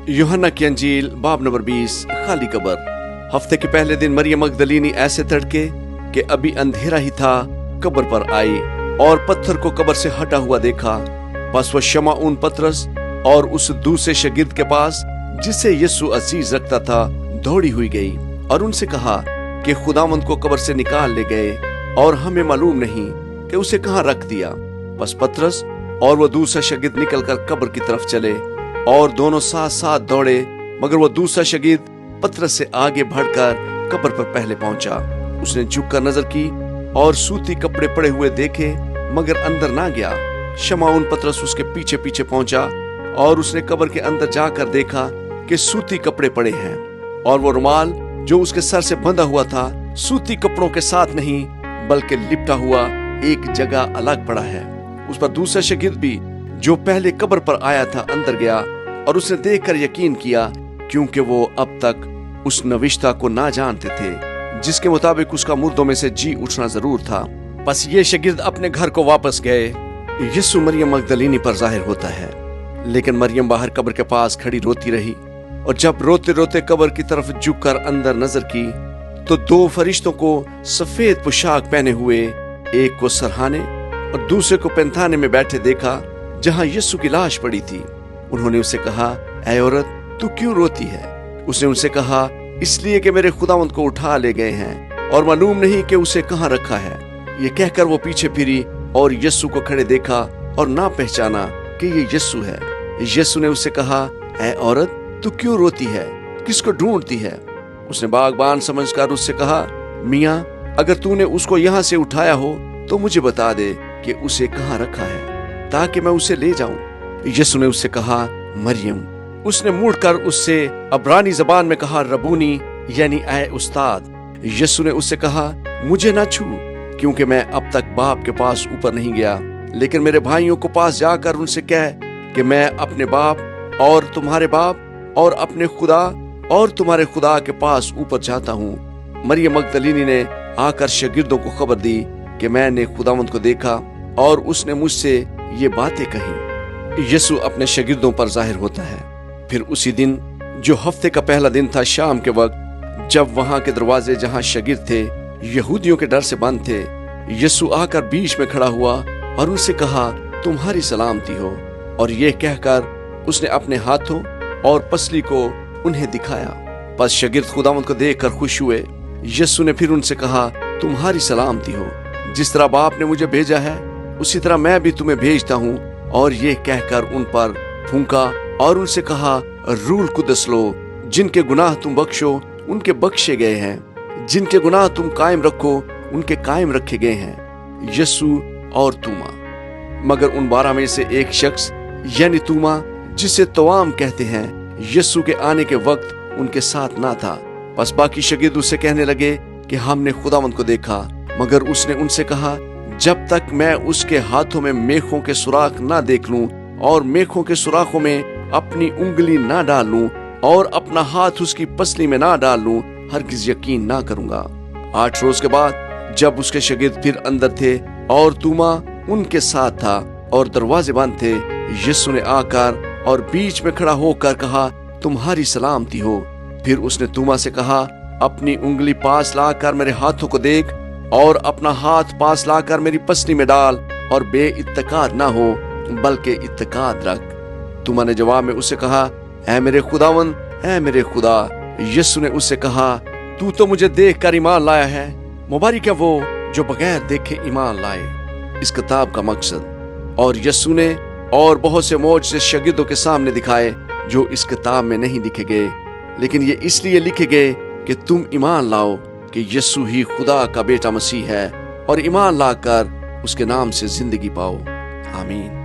यूहन्ना की अंजील बाब नंबर 20 खाली कब्र। हफ्ते के पहले दिन मरियम मगदलीनी ऐसे तड़के कि अभी अंधेरा ही था कब्र पर आई और पत्थर को कब्र से हटा हुआ देखा। बस वह शमऊन पतरस और उस दूसरे शागिर्द के पास जिसे यीशु अजीज रखता था दौड़ी हुई गई और उनसे कहा कि खुदावंद को कब्र से निकाल ले गए और हमें मालूम नहीं कि उसे कहाँ रख दिया। बस पतरस और वह दूसरा शागिर्द निकलकर कब्र की तरफ चले और दोनों साथ साथ दौड़े, मगर वह दूसरा शागिर्द पतरस से आगे बढ़कर कब्र पर पहले पहुंचा। उसने झुककर नजर की और सूती कपड़े पड़े हुए देखे, मगर अंदर ना गया। शमऊन पतरस उसके पीछे पीछे पहुंचा और उसने कब्र के अंदर जाकर देखा कि सूती कपड़े पड़े हैं और वो रुमाल जो उसके सर से बंधा हुआ था सूती कपड़ों के साथ नहीं बल्कि लिपटा हुआ एक जगह अलग पड़ा है। उस पर दूसरा शागिर्द भी जो पहले कब्र पर आया था अंदर गया और उसने देखकर यकीन किया, क्योंकि वो अब तक उस नविश्ता को ना जानते थे जिसके मुताबिक उसका मुर्दों में से जी उठना जरूर था। बस ये शागिर्द अपने घर को वापस गए। यीशु मरियम मगदलीनी पर जाहिर होता है, लेकिन मरियम बाहर कब्र के पास खड़ी रोती रही और जब रोते रोते कब्र की तरफ झुककर अंदर नजर की तो दो फरिश्तों को सफेद पोशाक पहने हुए, एक को सरहाने और दूसरे को पैंताने में बैठे देखा जहां यीशु की लाश पड़ी थी। उन्होंने उससे कहा, ऐ औरत, तू क्यों रोती है? उसने उनसे कहा, इसलिए कि मेरे खुदावंद को उठा ले गए हैं और मालूम नहीं कि उसे कहाँ रखा है। ये कहकर वो पीछे फिरी और यीशु को खड़े देखा और ना पहचाना कि ये यीशु है। यीशु ने उससे कहा, ऐ औरत, तू क्यों रोती है? किसको ढूंढती है? उसने बागबान समझकर उससे कहा, मियाँ, अगर तूने उसको यहाँ से उठाया हो तो मुझे बता दे कि उसे कहाँ रखा है ताकि मैं उसे ले जाऊं। यीशु ने उससे कहा, मरियम। उसने मुड़कर उससे अब्रानी जबान में कहा, रबूनी, यानी ऐ उस्ताद। यीशु ने उससे कहा, मुझे ना छू, क्योंकि मैं अब तक बाप के पास ऊपर नहीं गया, लेकिन मेरे भाइयों को पास जाकर उनसे कह कि मैं अपने बाप और तुम्हारे बाप और अपने खुदा और तुम्हारे खुदा के पास ऊपर जाता हूँ। मरियम मगदलीनी ने आकर शागिर्दों को खबर दी कि मैंने खुदावंद को देखा और उसने मुझसे ये बातें कही। यीशु अपने शागिर्दों पर जाहिर होता है। फिर उसी दिन जो हफ्ते का पहला दिन था, शाम के वक्त, जब वहां के दरवाजे जहां शागिर्द थे यहूदियों के डर से बंद थे, यीशु आकर बीच में खड़ा हुआ और उनसे कहा, तुम्हारी सलामती हो। और ये कहकर उसने अपने हाथों और पसली को उन्हें दिखाया। बस शागिर्द खुदावंद को देखकर खुश हुए। यीशु ने फिर उनसे कहा, तुम्हारी सलामती हो। जिस तरह बाप ने मुझे भेजा है उसी तरह मैं भी तुम्हें भेजता हूँ। और ये कहकर उन पर फूंका और उनसे कहा, रूह कुदस लो। जिनके गुनाह तुम बख्शो उनके बख्शे गए हैं, जिनके गुनाह तुम कायम रखो उनके कायम रखे गए हैं। यीशु और तूमा। मगर उन 12 में से एक शख्स यानी तूमा, जिसे तवाम कहते हैं, यीशु के आने के वक्त उनके साथ ना था। बस बाकी शागिर्द उससे कहने लगे कि हमने खुदावंद को देखा। मगर उसने उनसे कहा, जब तक मैं उसके हाथों में मेखों के सुराख ना देख लूं और मेखों के सुराखों में अपनी उंगली ना डाल लूं और अपना हाथ उसकी पसली में ना डाल लूं, हरगिज यकीन ना करूंगा। 8 रोज के बाद जब उसके शागिर्द फिर अंदर थे और तूमा उनके साथ था और दरवाजे बंद थे, यीशु ने आकर और बीच में खड़ा होकर कहा, तुम्हारी सलामती हो। फिर उसने तूमा से कहा, अपनी उंगली पास लाकर मेरे हाथों को देख और अपना हाथ पास लाकर मेरी पसली में डाल और बेइत्तेकाद ना हो बल्कि इत्तेकाद रख। तूमा ने जवाब में उससे कहा, ऐ मेरे खुदावन, ऐ मेरे खुदा। यीशु ने उससे कहा, तू तो मुझे देख कर ईमान लाया है। मुबारक है वो जो बगैर देखे ईमान लाए। इस किताब का मकसद। और यीशु ने और बहुत से मौजज़े शागिर्दों के सामने दिखाए जो इस किताब में नहीं लिखे गए, लेकिन ये इसलिए लिखे गए कि तुम ईमान लाओ कि यीशु ही खुदा का बेटा मसीह है और ईमान लाकर उसके नाम से जिंदगी पाओ। आमीन।